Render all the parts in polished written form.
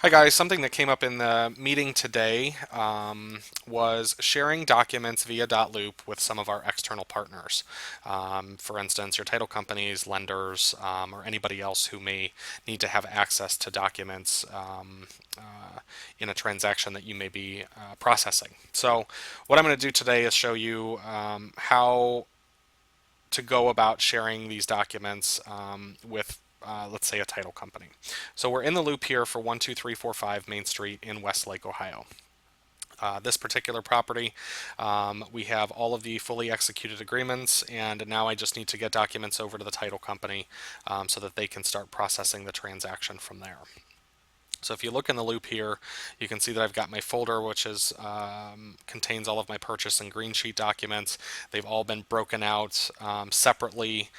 Hi guys, something that came up in the meeting today was sharing documents via DotLoop with some of our external partners. For instance, your title companies, lenders, or anybody else who may need to have access to documents in a transaction that you may be processing. So what I'm going to do today is show you how to go about sharing these documents with let's say a title company. So we're in the loop here for 12345 Main Street in Westlake, Ohio. This particular property, we have all of the fully executed agreements, and now I just need to get documents over to the title company so that they can start processing the transaction from there. So if you look in the loop here, you can see that I've got my folder, which contains all of my purchase and green sheet documents. They've all been broken out separately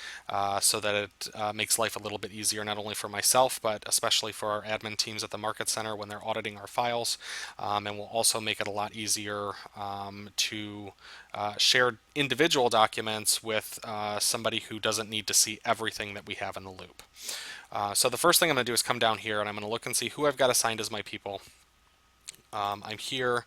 so that it makes life a little bit easier, not only for myself, but especially for our admin teams at the Market Center when they're auditing our files, and will also make it a lot easier to share individual documents with somebody who doesn't need to see everything that we have in the loop. So the first thing I'm going to do is come down here and I'm going to look and see who I've got assigned as my people. I'm here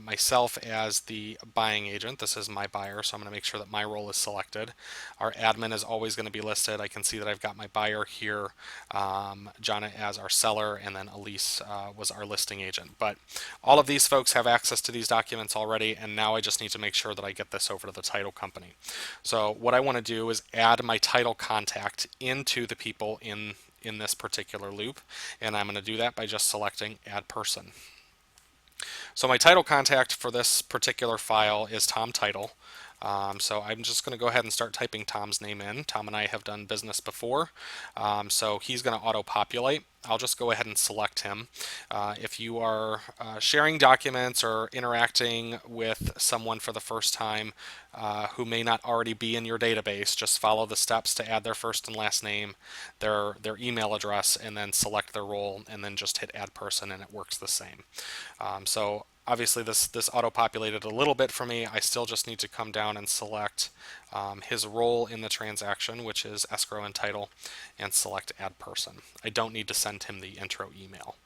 myself as the buying agent. This is my buyer, so I'm going to make sure that my role is selected. Our admin is always going to be listed. I can see that I've got my buyer here, Jana as our seller, and then Elise was our listing agent. But all of these folks have access to these documents already, and now I just need to make sure that I get this over to the title company. So what I want to do is add my title contact into the people in this particular loop, and I'm going to do that by just selecting Add Person. So my title contact for this particular file is Tom Title. So I'm just going to go ahead and start typing Tom's name in. Tom and I have done business before, so he's going to auto-populate. I'll just go ahead and select him. If you are sharing documents or interacting with someone for the first time who may not already be in your database, just follow the steps to add their first and last name, their email address, and then select their role, and then just hit Add Person, and it works the same. So obviously this auto-populated a little bit for me. I still just need to come down and select his role in the transaction, which is escrow and title, and select Add Person. I don't need to send him the intro email.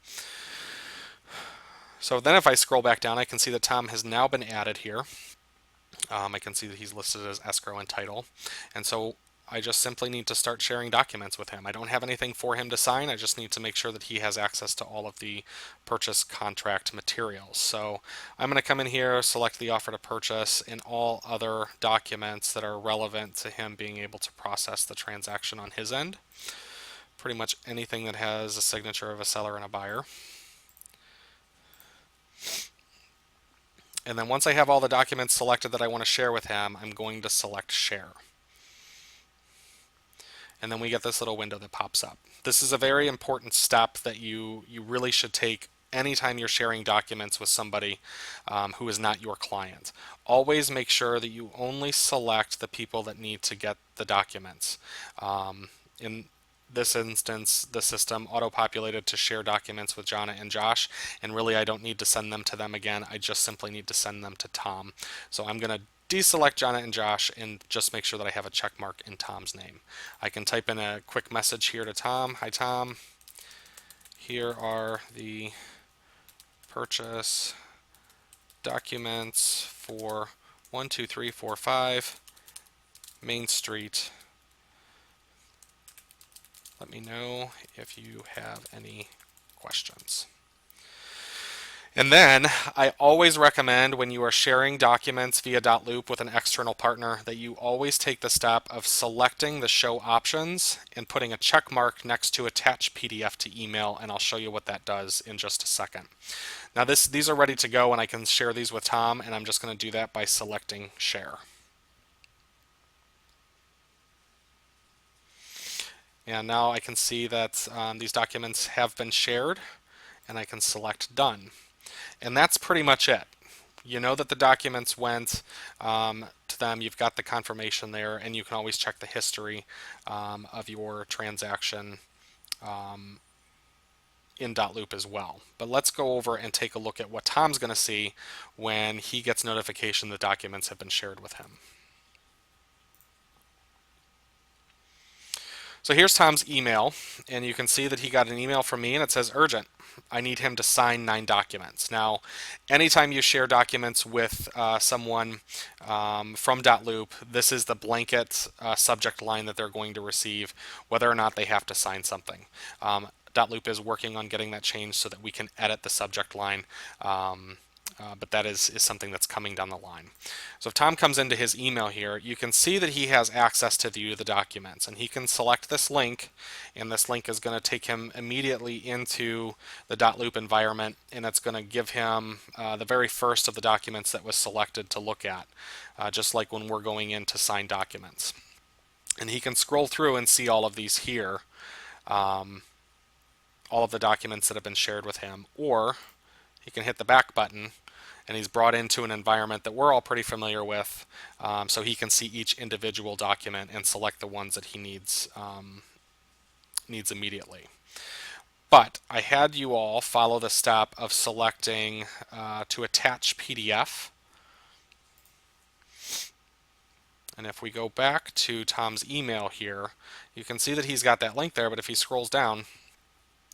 So then if I scroll back down, I can see that Tom has now been added here. I can see that he's listed as escrow and title. And so I just simply need to start sharing documents with him. I don't have anything for him to sign. I just need to make sure that he has access to all of the purchase contract materials. So I'm going to come in here, select the offer to purchase, and all other documents that are relevant to him being able to process the transaction on his end. Pretty much anything that has a signature of a seller and a buyer. And then once I have all the documents selected that I want to share with him, I'm going to select Share. And then we get this little window that pops up. This is a very important step that you really should take anytime you're sharing documents with somebody who is not your client. Always make sure that you only select the people that need to get the documents. In this instance, the system auto-populated to share documents with Jana and Josh, and really I don't need to send them to them again. I just simply need to send them to Tom. So I'm going to deselect Jana and Josh and just make sure that I have a check mark in Tom's name. I can type in a quick message here to Tom. Hi Tom, here are the purchase documents for 12345 Main Street. Let me know if you have any questions. And then I always recommend when you are sharing documents via DotLoop with an external partner that you always take the step of selecting the show options and putting a check mark next to attach PDF to email, and I'll show you what that does in just a second. Now these are ready to go and I can share these with Tom, and I'm just going to do that by selecting Share. And now I can see that these documents have been shared, and I can select Done. And that's pretty much it. You know that the documents went to them, you've got the confirmation there, and you can always check the history of your transaction in DotLoop as well. But let's go over and take a look at what Tom's going to see when he gets notification the documents have been shared with him. So here's Tom's email, and you can see that he got an email from me and it says urgent. I need him to sign 9 documents. Now, anytime you share documents with someone from DotLoop, this is the blanket subject line that they're going to receive, whether or not they have to sign something. DotLoop is working on getting that changed so that we can edit the subject line. But that is something that's coming down the line. So if Tom comes into his email here, you can see that he has access to view the documents, and he can select this link, and this link is going to take him immediately into the .loop environment, and it's going to give him the very first of the documents that was selected to look at, just like when we're going in to sign documents. And he can scroll through and see all of these here, all of the documents that have been shared with him, or he can hit the back button and he's brought into an environment that we're all pretty familiar with, so he can see each individual document and select the ones that he needs immediately. But I had you all follow the step of selecting to attach PDF. And if we go back to Tom's email here, you can see that he's got that link there, but if he scrolls down,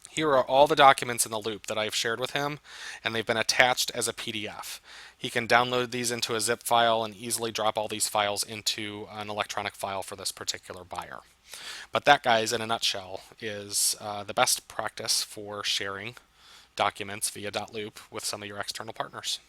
here are all the documents in the loop that I've shared with him, and they've been attached as a PDF. He can download these into a zip file and easily drop all these files into an electronic file for this particular buyer. But that, guys, in a nutshell, is the best practice for sharing documents via .loop with some of your external partners.